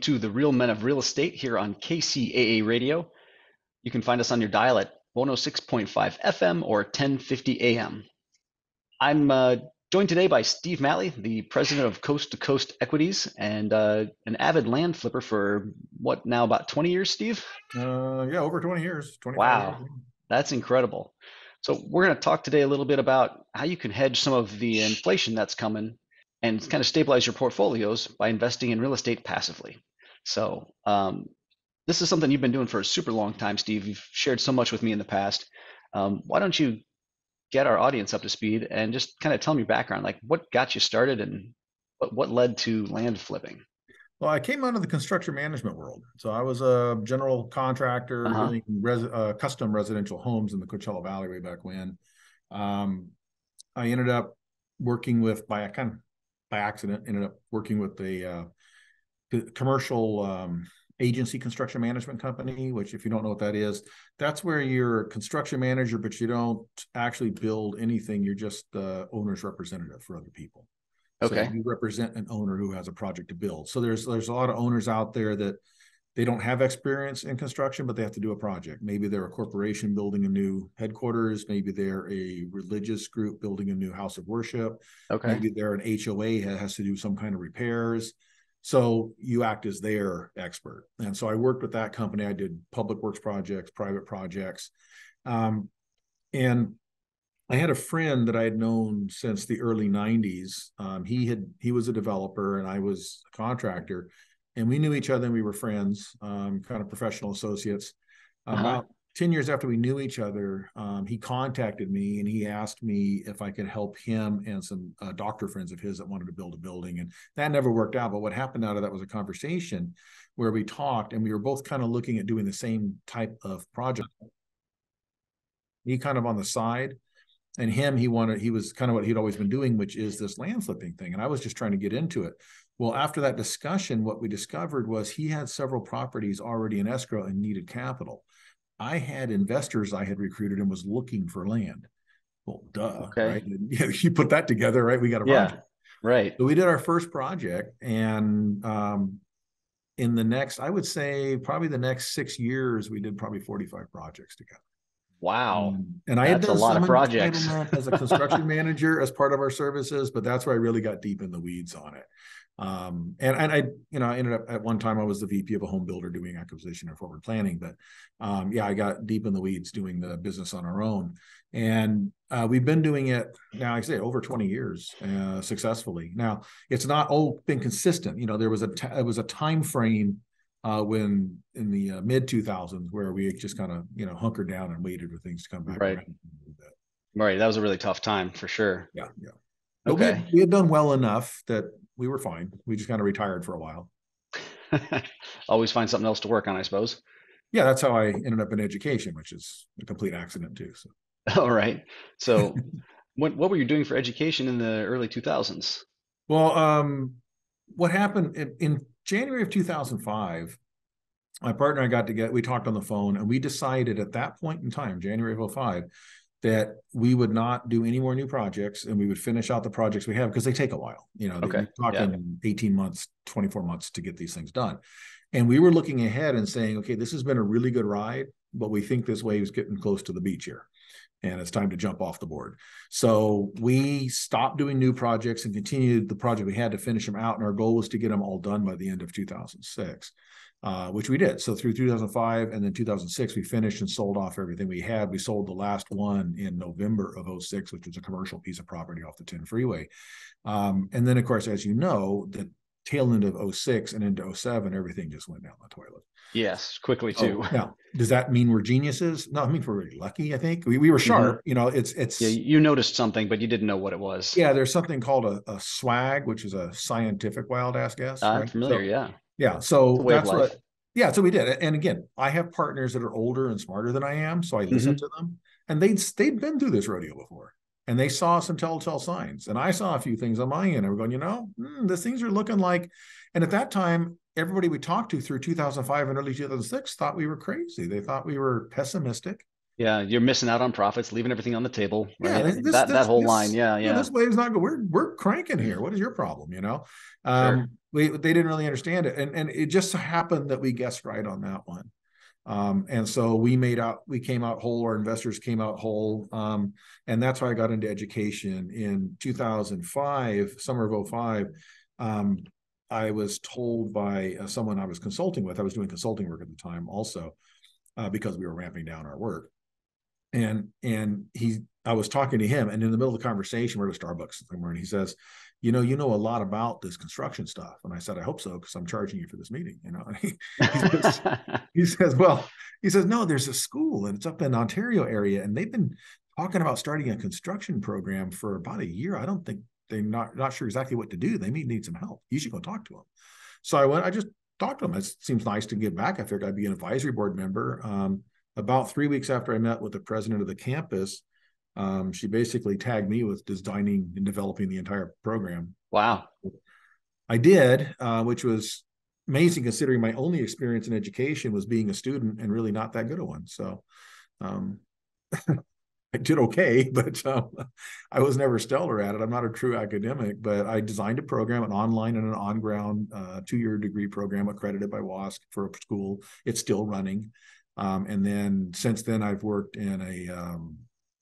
to the Real Men of Real Estate here on KCAA Radio. You can find us on your dial at 106.5 FM or 1050 AM. I'm joined today by Steve Matley, the president of Coast to Coast Equities and an avid land flipper for what now, about 20 years, Steve? Yeah, over 20 years, 25 years. Wow, that's incredible. So we're going to talk today a little bit about how you can hedge some of the inflation that's coming and kind of stabilize your portfolios by investing in real estate passively. So this is something you've been doing for a super long time, Steve. You've shared so much with me in the past. Why don't you get our audience up to speed and just kind of tell me your background, like what got you started and what led to land flipping? Well, I came out of the construction management world. So I was a general contractor doing custom residential homes in the Coachella Valley way back when. I ended up working with, by accident, ended up working with the commercial agency construction management company, which if you don't know what that is, that's where you're a construction manager, but you don't actually build anything. You're just the owner's representative for other people. Okay. So you represent an owner who has a project to build. So there's a lot of owners out there that they don't have experience in construction, but they have to do a project. Maybe they're a corporation building a new headquarters. Maybe they're a religious group building a new house of worship. Okay. Maybe they're an HOA that has to do some kind of repairs. So you act as their expert. And so I worked with that company. I did public works projects, private projects. And I had a friend that I had known since the early 90s. He was a developer and I was a contractor, and we knew each other and we were friends, kind of professional associates. About 10 years after we knew each other, he contacted me and he asked me if I could help him and some doctor friends of his that wanted to build a building. And that never worked out. But what happened out of that was a conversation where we talked and we were both kind of looking at doing the same type of project. He kind of on the side. And he was kind of what he'd always been doing, which is this land flipping thing. And I was just trying to get into it. Well, after that discussion, what we discovered was he had several properties already in escrow and needed capital. I had investors I had recruited and was looking for land. Well, duh, okay. Right? And, you put that together, right? We got a project. Yeah, right. So we did our first project, and in the next, I would say probably the next 6 years, we did probably 45 projects together. Wow. And I had done a lot of projects as a construction manager as part of our services, but that's where I really got deep in the weeds on it. And I ended up at one time I was the VP of a home builder doing acquisition and forward planning, but I got deep in the weeds doing the business on our own. And we've been doing it now, I say over 20 years successfully. Now it's not been consistent. There was it was a time frame when in the mid 2000s where we just kind of hunkered down and waited for things to come back right around a little bit. Right, that was a really tough time for sure. Yeah but okay. we had done well enough that we were fine. We just kind of retired for a while. Always find something else to work on, I suppose. Yeah, that's how I ended up in education, which is a complete accident too. So all right, so what were you doing for education in the early 2000s? Well, what happened in January of 2005, my partner and I we talked on the phone, and we decided at that point in time, January of 2005, that we would not do any more new projects and we would finish out the projects we have because they take a while. Okay. We're talking 18 months, 24 months to get these things done. And we were looking ahead and saying, okay, this has been a really good ride, but we think this wave is getting close to the beach here. And it's time to jump off the board. So we stopped doing new projects and continued the project we had to finish them out. And our goal was to get them all done by the end of 2006, which we did. So through 2005 and then 2006, we finished and sold off everything we had. We sold the last one in November of 2006, which was a commercial piece of property off the 10 freeway. And then, of course, as you know, the tail end of 2006 and into 2007, everything just went down the toilet. Yes, quickly too. Now, does that mean we're geniuses? No, I mean we're really lucky. I think we were sharp. It's yeah. You noticed something, but you didn't know what it was. Yeah, there's something called a swag, which is a scientific wild ass guess. I'm right? familiar. Yeah. Yeah. So that's what. Yeah. So we did it. And again, I have partners that are older and smarter than I am, so I listen to them, and they'd been through this rodeo before, and they saw some telltale signs, and I saw a few things on my end. And we're going, these things are looking like, and at that time, everybody we talked to through 2005 and early 2006 thought we were crazy. They thought we were pessimistic. Yeah, you're missing out on profits, leaving everything on the table, Yeah, right? That whole line. Yeah, yeah, yeah. this way is not good. We're cranking here. What is your problem? Sure. They didn't really understand it, and it just so happened that we guessed right on that one. And so we came out whole, our investors came out whole. And that's why I got into education in 2005, summer of '05. I was told by someone I was consulting with, I was doing consulting work at the time also, because we were ramping down our work. And I was talking to him, and in the middle of the conversation, we're at a Starbucks somewhere, and he says, you know a lot about this construction stuff. And I said, I hope so, because I'm charging you for this meeting, And he says, he says, well, he says, no, there's a school and it's up in Ontario area, and they've been talking about starting a construction program for about a year. I don't think they're not sure exactly what to do. They may need some help. You should go talk to them. So I just talked to them. It seems nice to give back. I figured I'd be an advisory board member. About 3 weeks after I met with the president of the campus, she basically tagged me with designing and developing the entire program. Wow. I did, which was amazing considering my only experience in education was being a student and really not that good a one. So I did okay, but I was never stellar at it. I'm not a true academic, but I designed a program, an online and an on-ground 2-year degree program accredited by WASC for a school. It's still running. And then since then, I've worked in a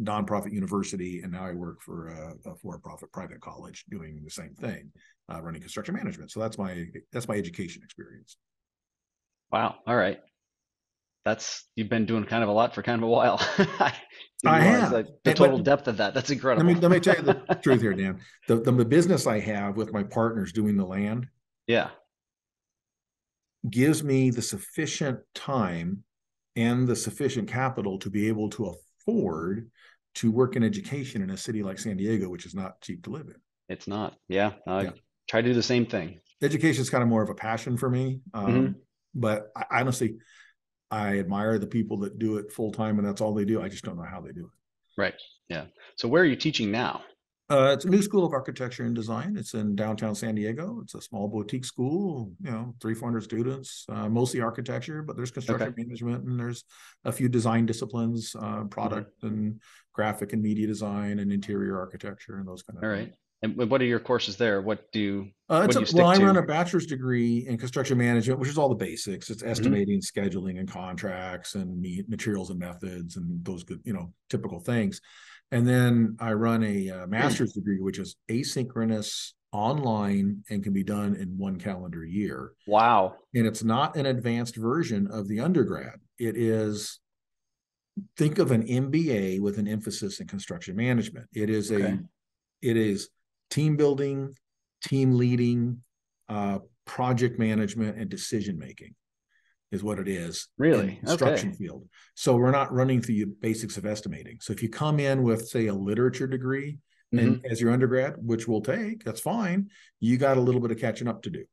nonprofit university, and now I work for a for-profit private college doing the same thing, running construction management. So that's my education experience. Wow. All right. You've been doing kind of a lot for kind of a while. I didn't I realize have, like the but total depth of that. That's let incredible. me let me tell you the truth here, Dan. The business I have with my partners doing the land Yeah. gives me the sufficient time and the sufficient capital to be able to afford to work in education in a city like San Diego, which is not cheap to live in. It's not. Yeah. I Yeah. try to do the same thing. Education is kind of more of a passion for me. Hmm. But I honestly, I admire the people that do it full time and that's all they do. I just don't know how they do it. Right. Yeah. So where are you teaching now? It's a new school of architecture and design. It's in downtown San Diego. It's a small boutique school, 300-400 students, mostly architecture, but there's Okay. construction management and there's a few design disciplines, Hmm. product and graphic and media design and interior architecture and those kind of All things. right. And what are your courses there? What do you Well, stick I run to? a bachelor's degree in construction management, which is all the basics. It's Hmm. estimating, scheduling, and contracts, and materials and methods, and those good, typical things. And then I run a master's degree, which is asynchronous, online, and can be done in 1 calendar year. Wow. And it's not an advanced version of the undergrad. It is, think of an MBA with an emphasis in construction management. Okay. It is team building, team leading, project management, and decision making is what it is in the Really? construction Okay. field. So we're not running through the basics of estimating. So if you come in with, say, a literature degree and Hmm. as your undergrad, which we'll take, that's fine. You got a little bit of catching up to do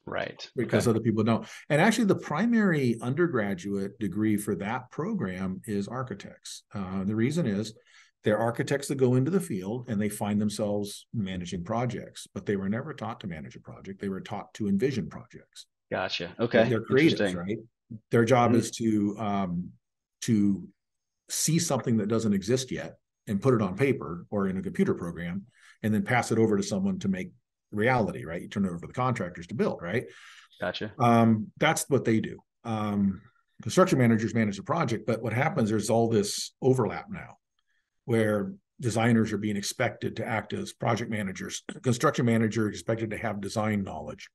Right. because Okay. other people don't. And actually, the primary undergraduate degree for that program is architects. The reason is they're architects that go into the field and they find themselves managing projects, but they were never taught to manage a project. They were taught to envision projects. Gotcha. Okay. They're creatives, Interesting. right? Their job Hmm. is to see something that doesn't exist yet and put it on paper or in a computer program, and then pass it over to someone to make reality. Right? You turn it over to the contractors to build. Right? Gotcha. That's what they do. Construction managers manage the project, but what happens, there's all this overlap now where designers are being expected to act as project managers. Construction manager expected to have design knowledge.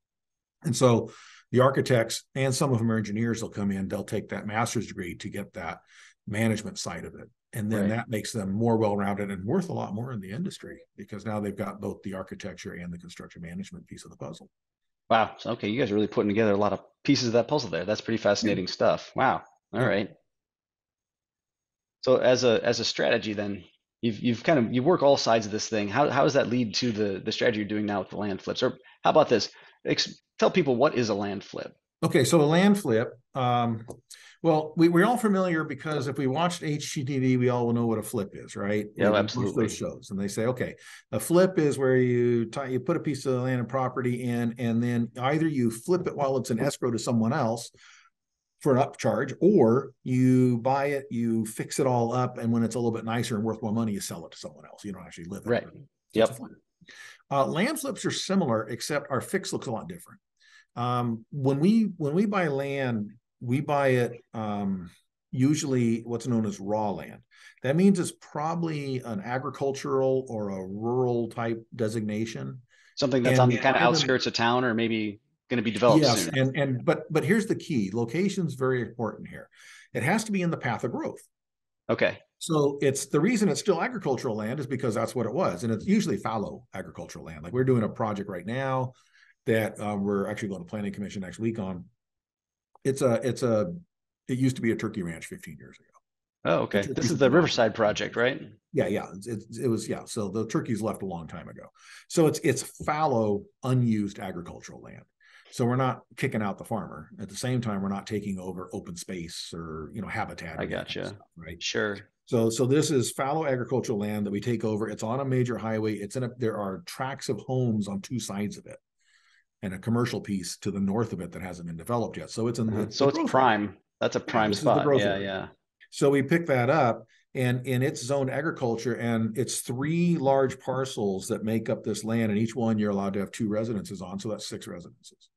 And so the architects and some of them are engineers, will come in, they'll take that master's degree to get that management side of it. And then Right. that makes them more well-rounded and worth a lot more in the industry because now they've got both the architecture and the construction management piece of the puzzle. Wow. So, okay. You guys are really putting together a lot of pieces of that puzzle there. That's pretty Yeah. fascinating stuff. Wow. All Yeah. right. So as a strategy, then you work all sides of this thing. How does that lead to the strategy you're doing now with the land flips? Or how about this? Tell people what is a land flip? Okay, so the land flip. Well, we're all familiar because if we watched HGTV, we all know what a flip is, right? Yeah, We watch those absolutely. shows, and they say, okay, a flip is where you put a piece of land and property in, and then either you flip it while it's in escrow to someone else, for an upcharge, or you buy it, you fix it all up, and when it's a little bit nicer and worth more money, you sell it to someone else. You don't actually live in it. Right. So it's a Yep. flip. Land flips are similar, except our fix looks a lot different. When we buy land, we buy it usually what's known as raw land. That means it's probably an agricultural or a rural type designation. Something that's And on we the kind of buy them. outskirts of town or maybe going to be developed Yes, soon. but here's the key. Location is very important here. It has to be in the path of growth. Okay. So it's the reason it's still agricultural land is because that's what it was, and it's usually fallow agricultural land. Like we're doing a project right now that we're actually going to planning commission next week on. It used to be a turkey ranch 15 years ago. Oh, The okay. This turkeys is have the been gone for Riverside 15 project, years. right? Yeah. It was, yeah. So the turkeys left a long time ago. So it's fallow, unused agricultural land. So we're not kicking out the farmer. At the same time, we're not taking over open space or habitat I or that kind of gotcha. stuff, right? Sure. So this is fallow agricultural land that we take over. It's on a major highway. There are tracts of homes on two sides of it, and a commercial piece to the north of it that hasn't been developed yet. So it's So the it's growth area. prime. That's a Yeah, prime this is the spot. growth Yeah, area. yeah. So we pick that up, and it's zoned agriculture, and it's 3 large parcels that make up this land, and each one you're allowed to have 2 residences on, so that's 6 residences.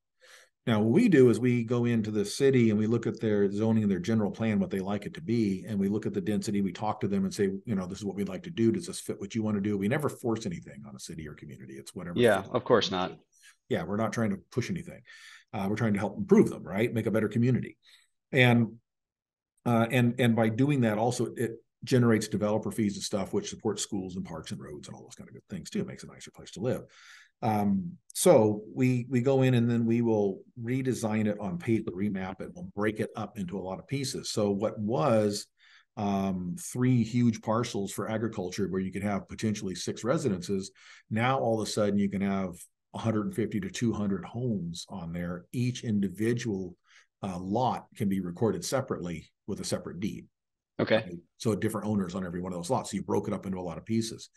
Now, what we do is we go into the city and we look at their zoning and their general plan, what they like it to be, and we look at the density. We talk to them and say, this is what we'd like to do. Does this fit what you want to do? We never force anything on a city or community. It's whatever Yeah, fits. of course not. Yeah, we're not trying to push anything. We're trying to help improve them, right? Make a better community. And by doing that, also it generates developer fees and stuff, which supports schools and parks and roads and all those kind of good things too. It makes a nicer place to live. So we go in and then we will redesign it on paper, remap it, we'll break it up into a lot of pieces. So what was 3 huge parcels for agriculture where you could have potentially 6 residences, now all of a sudden you can have 150 to 200 homes on there. Each individual lot can be recorded separately with a separate deed. Okay. Right? So different owners on every one of those lots. So you broke it up into a lot of pieces.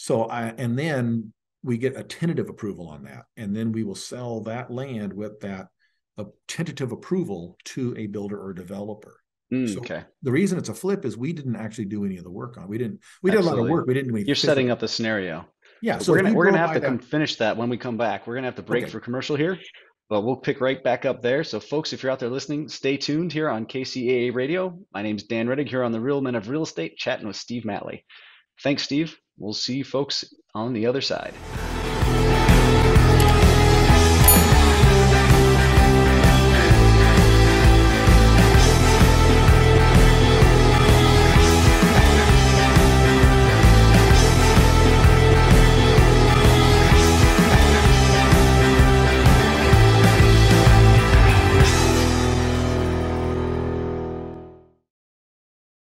And then we get a tentative approval on that. And then we will sell that land with that tentative approval to a builder or developer. So Okay. the reason it's a flip is we didn't actually do any of the work on it. We did a lot of Absolutely. work. We didn't do any You're setting physical. up the scenario. Yeah. So So if you we're gonna drove have by to come that, finish that when we come back. We're gonna have to break okay. for commercial here, but we'll pick right back up there. So folks, if you're out there listening, stay tuned here on KCAA Radio. My name's Dan Redig here on the Real Men of Real Estate, chatting with Steve Matley. Thanks, Steve. We'll see you folks on the other side.